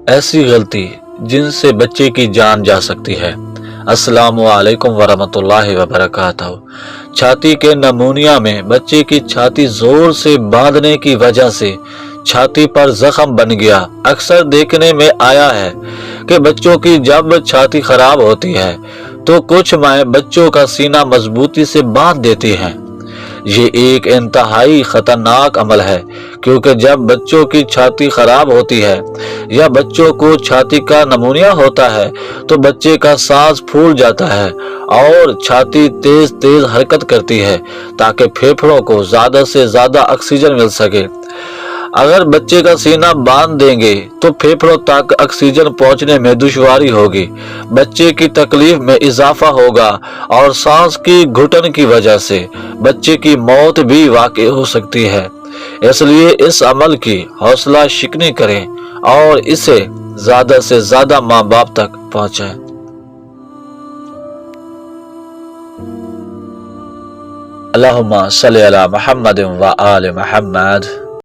ایسی غلطی جن سے بچے کی جان جا سکتی ہے۔ السلام علیکم ورحمۃ اللہ وبرکاتہ۔ چھاتی کے نمونیا میں بچے کی چھاتی زور سے باندھنے کی وجہ سے چھاتی پر زخم بن گیا۔ اکثر دیکھنے میں آیا ہے کہ بچوں کی جب چھاتی خراب ہوتی ہے تو کچھ مائیں بچوں کا سینہ مضبوطی سے باندھ دیتی ہیں۔ یہ ایک انتہائی خطرناک عمل ہے، کیونکہ جب بچوں کی چھاتی خراب ہوتی ہے یا بچوں کو چھاتی کا نمونیا ہوتا ہے تو بچے کا سانس پھول جاتا ہے اور چھاتی تیز تیز حرکت کرتی ہے تاکہ پھیپھڑوں کو زیادہ سے زیادہ آکسیجن مل سکے۔ اگر بچے کا سینہ باندھ دیں گے تو پھیپھڑوں تک آکسیجن پہنچنے میں دشواری ہوگی، بچے کی تکلیف میں اضافہ ہوگا اور سانس کی گھٹن کی وجہ سے بچے کی موت بھی واقع ہو سکتی ہے۔ اس لیے اس عمل کی حوصلہ شکنی کریں اور اسے زیادہ سے زیادہ ماں باپ تک پہنچائیں۔ اللہم صلی علی محمد و آل محمد۔